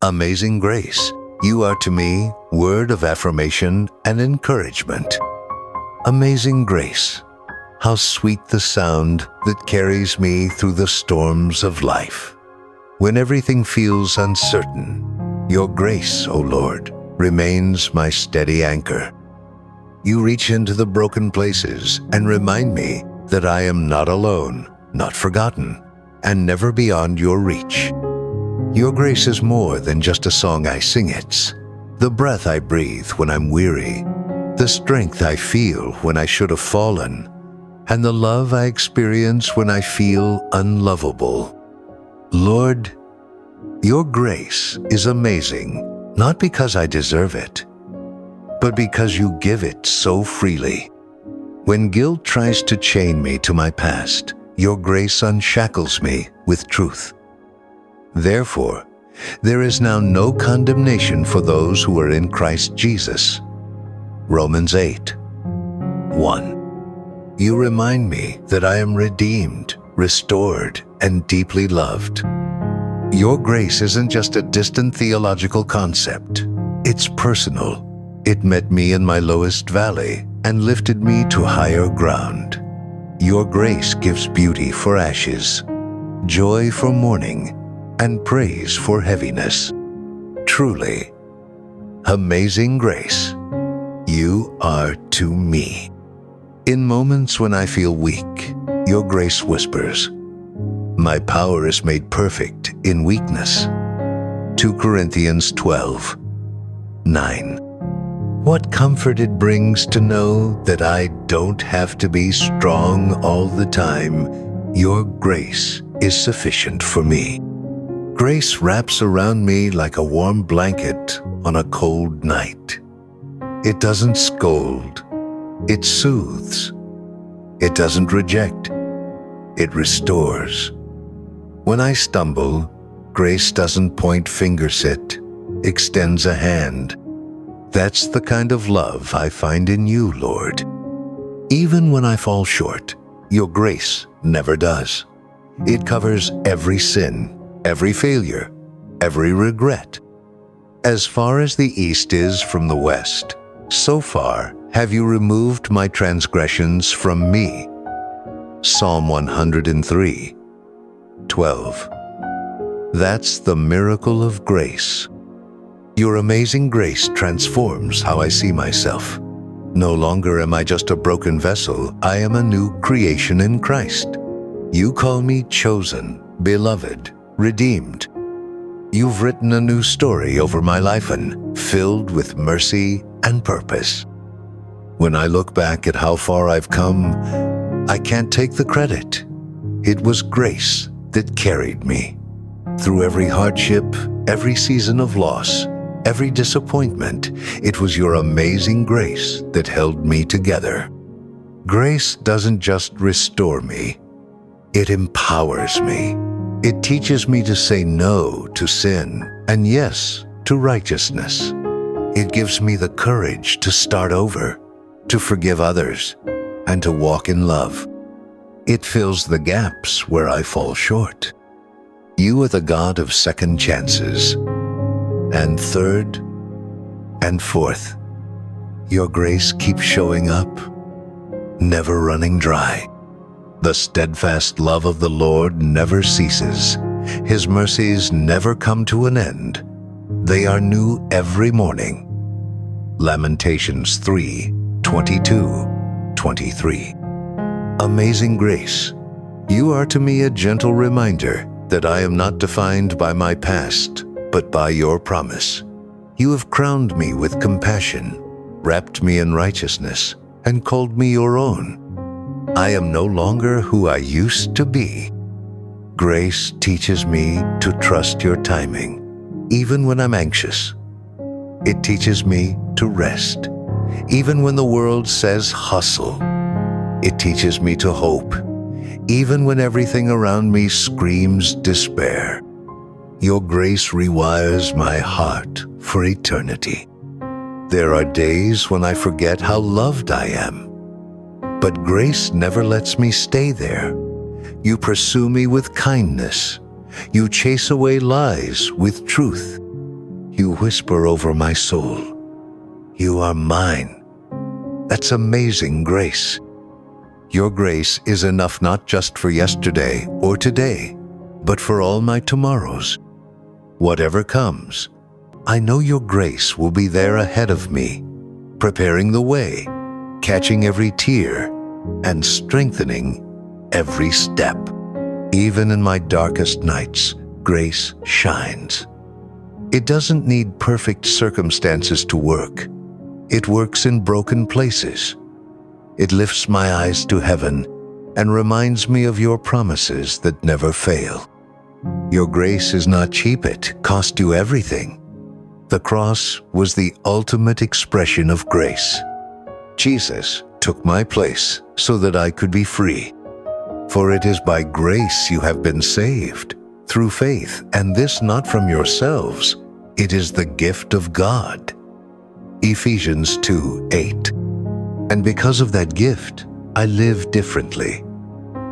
Amazing grace, you are to me word of affirmation and encouragement. Amazing grace, how sweet the sound that carries me through the storms of life. When everything feels uncertain, your grace, O Lord, remains my steady anchor. You reach into the broken places and remind me that I am not alone, not forgotten, and never beyond your reach. Your grace is more than just a song I sing. It's the breath I breathe when I'm weary, the strength I feel when I should have fallen, and the love I experience when I feel unlovable. Lord, your grace is amazing, not because I deserve it, but because you give it so freely. When guilt tries to chain me to my past, your grace unshackles me with truth. Therefore, there is now no condemnation for those who are in Christ Jesus. Romans 8:1. You remind me that I am redeemed, restored, and deeply loved. Your grace isn't just a distant theological concept. It's personal. It met me in my lowest valley and lifted me to higher ground. Your grace gives beauty for ashes, joy for mourning, and praise for heaviness. Truly, amazing grace, you are to me. In moments when I feel weak, your grace whispers, my power is made perfect in weakness. 2 Corinthians 12:9. What comfort it brings to know that I don't have to be strong all the time. Your grace is sufficient for me. Grace wraps around me like a warm blanket on a cold night. It doesn't scold. It soothes. It doesn't reject. It restores. When I stumble, grace doesn't point fingers, it extends a hand. That's the kind of love I find in you, Lord. Even when I fall short, your grace never does. It covers every sin, every failure, every regret. As far as the east is from the west, so far have you removed my transgressions from me. Psalm 103:12. That's the miracle of grace. Your amazing grace transforms how I see myself. No longer am I just a broken vessel, I am a new creation in Christ. You call me chosen, beloved, redeemed. You've written a new story over my life and filled with mercy and purpose. When I look back at how far I've come, I can't take the credit. It was grace that carried me. Through every hardship, every season of loss, every disappointment, it was your amazing grace that held me together. Grace doesn't just restore me, it empowers me. It teaches me to say no to sin and yes to righteousness. It gives me the courage to start over, to forgive others, and to walk in love. It fills the gaps where I fall short. You are the God of second chances, and third, and fourth. Your grace keeps showing up, never running dry. The steadfast love of the Lord never ceases. His mercies never come to an end. They are new every morning. Lamentations 3:22-23. Amazing grace, you are to me a gentle reminder that I am not defined by my past, but by your promise. You have crowned me with compassion, wrapped me in righteousness, and called me your own. I am no longer who I used to be. Grace teaches me to trust your timing, even when I'm anxious. It teaches me to rest, even when the world says hustle. It teaches me to hope, even when everything around me screams despair. Your grace rewires my heart for eternity. There are days when I forget how loved I am, but grace never lets me stay there. You pursue me with kindness. You chase away lies with truth. You whisper over my soul, "You are mine." That's amazing grace. Your grace is enough not just for yesterday or today, but for all my tomorrows. Whatever comes, I know your grace will be there ahead of me, preparing the way, catching every tear, and strengthening every step. Even in my darkest nights, grace shines. It doesn't need perfect circumstances to work. It works in broken places. It lifts my eyes to heaven and reminds me of your promises that never fail. Your grace is not cheap, it cost you everything. The cross was the ultimate expression of grace. Jesus took my place so that I could be free. For it is by grace you have been saved, through faith, and this not from yourselves. It is the gift of God. Ephesians 2:8. And because of that gift, I live differently,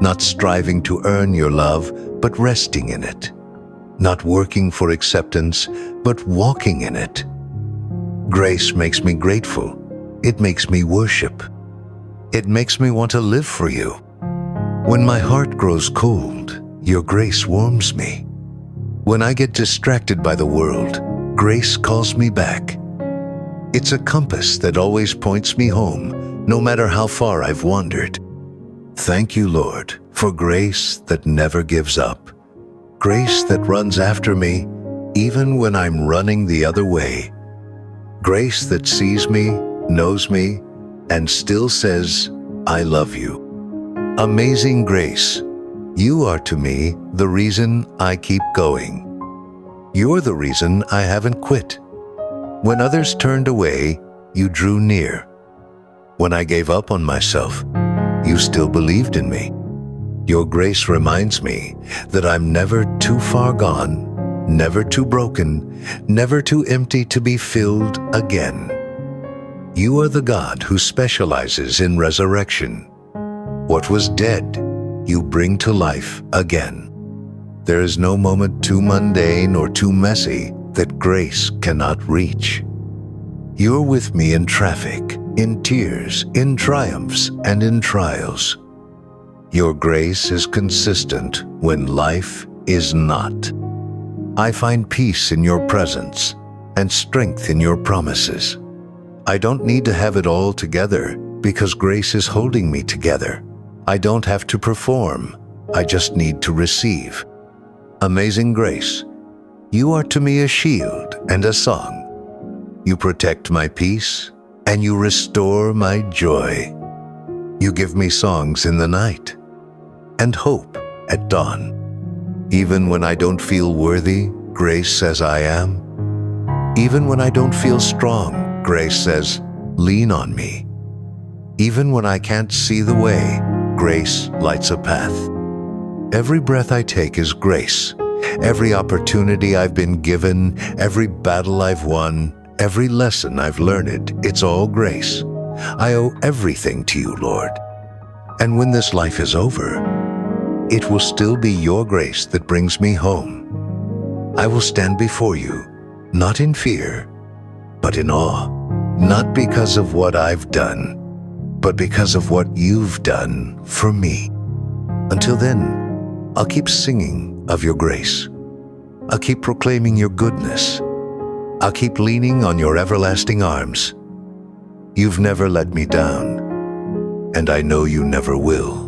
not striving to earn your love, but resting in it, not working for acceptance, but walking in it. Grace makes me grateful. It makes me worship. It makes me want to live for you. When my heart grows cold, your grace warms me. When I get distracted by the world, grace calls me back. It's a compass that always points me home, no matter how far I've wandered. Thank you, Lord, for grace that never gives up. Grace that runs after me, even when I'm running the other way. Grace that sees me, knows me, and still says, "I love you." Amazing grace, you are to me the reason I keep going. You're the reason I haven't quit. When others turned away, you drew near. When I gave up on myself, you still believed in me. Your grace reminds me that I'm never too far gone, never too broken, never too empty to be filled again. You are the God who specializes in resurrection. What was dead, you bring to life again. There is no moment too mundane or too messy that grace cannot reach. You're with me in traffic, in tears, in triumphs, and in trials. Your grace is consistent when life is not. I find peace in your presence and strength in your promises. I don't need to have it all together because grace is holding me together. I don't have to perform. I just need to receive. Amazing grace, you are to me a shield and a song. You protect my peace and you restore my joy. You give me songs in the night and hope at dawn. Even when I don't feel worthy, grace says I am. Even when I don't feel strong, grace says, lean on me. Even when I can't see the way, grace lights a path. Every breath I take is grace. Every opportunity I've been given, every battle I've won, every lesson I've learned, it's all grace. I owe everything to you, Lord. And when this life is over, it will still be your grace that brings me home. I will stand before you, not in fear, but in awe, not because of what I've done, but because of what you've done for me. Until then, I'll keep singing of your grace. I'll keep proclaiming your goodness. I'll keep leaning on your everlasting arms. You've never let me down, and I know you never will.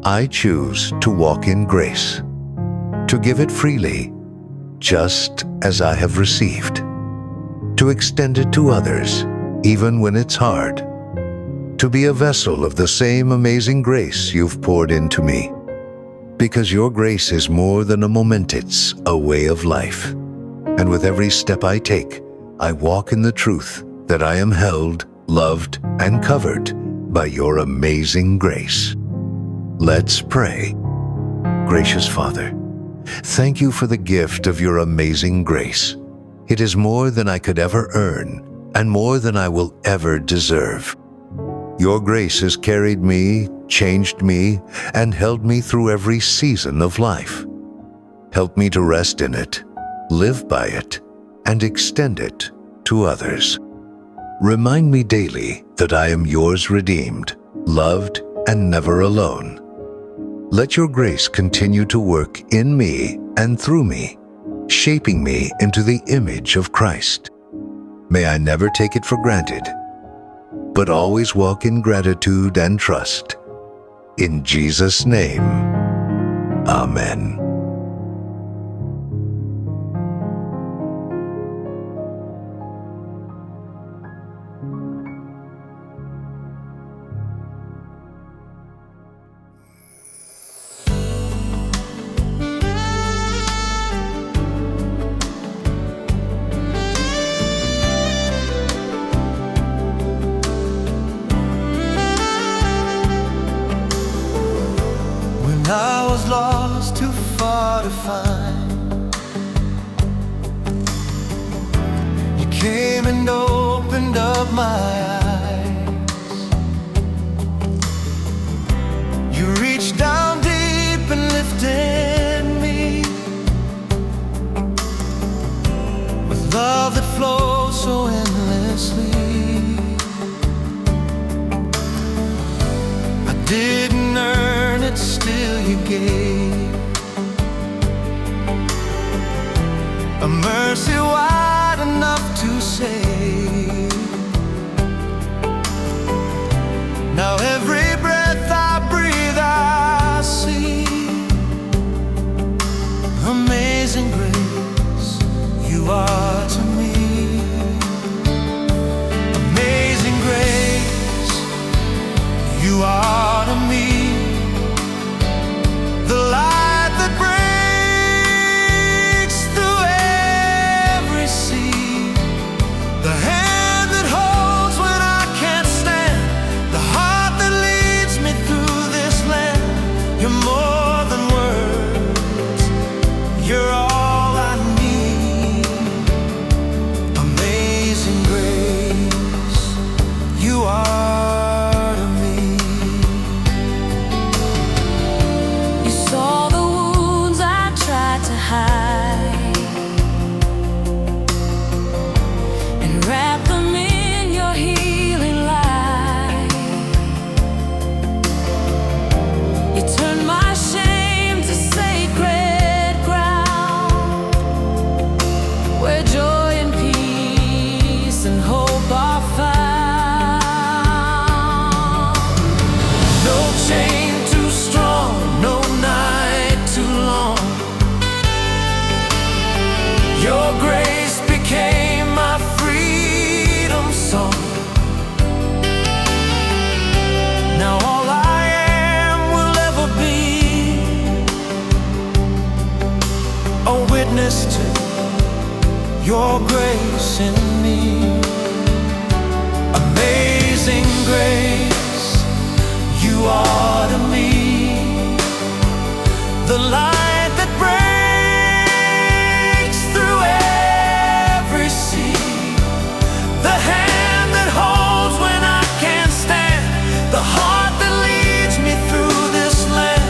I choose to walk in grace, to give it freely, just as I have received, to extend it to others, even when it's hard, to be a vessel of the same amazing grace you've poured into me. Because your grace is more than a moment, it's a way of life. And with every step I take, I walk in the truth that I am held, loved, and covered by your amazing grace. Let's pray. Gracious Father, thank you for the gift of your amazing grace. It is more than I could ever earn and more than I will ever deserve. Your grace has carried me, changed me, and held me through every season of life. Help me to rest in it, live by it, and extend it to others. Remind me daily that I am yours, redeemed, loved, and never alone. Let your grace continue to work in me and through me, shaping me into the image of Christ. May I never take it for granted, but always walk in gratitude and trust. In Jesus' name, Amen. I was lost, too far to find. You came and opened up my eyes. You reached down deep and lifted me with love that flows so endlessly. I didn't earn it, still you gave a mercy wide enough to save. Now every breath I breathe I see amazing grace you are to me. Amazing grace you are to me. The light that breaks through every sea, the hand that holds when I can't stand, the heart that leads me through this land. You're more than words, you're all I need. Amazing grace, you are to me. Saw the wounds I tried to hide and wrap them in your healing light. You turned my shame to sacred ground, where joy and peace and hope are found. No chain too strong, no night too long. Your grace became my freedom song. Now all I am will ever be a witness to your grace in me. Amazing grace you are to me. The light that breaks through every sea, the hand that holds when I can't stand, the heart that leads me through this land.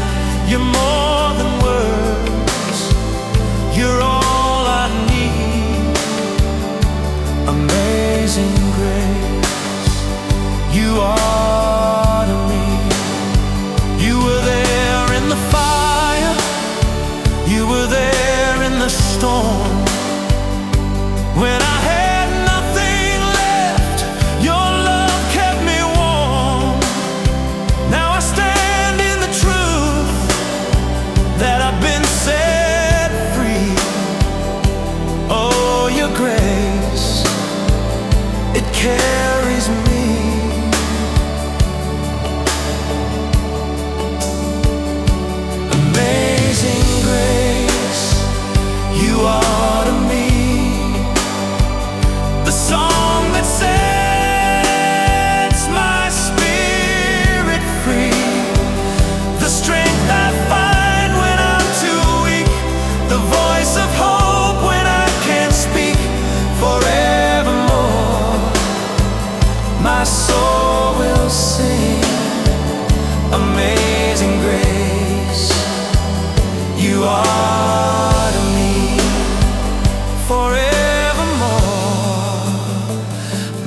You're more than words, you're all I need. Amazing grace, you are to me. You were there in the fire, you were there in the storm. When I had nothing left, your love kept me warm. Now I stand in the truth that I've been set free. Oh, your grace,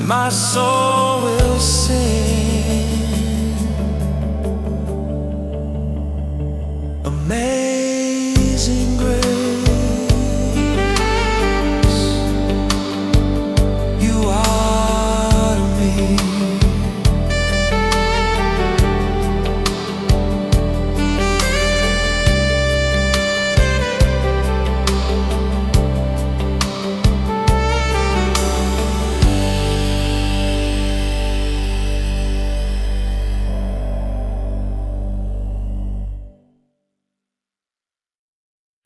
my soul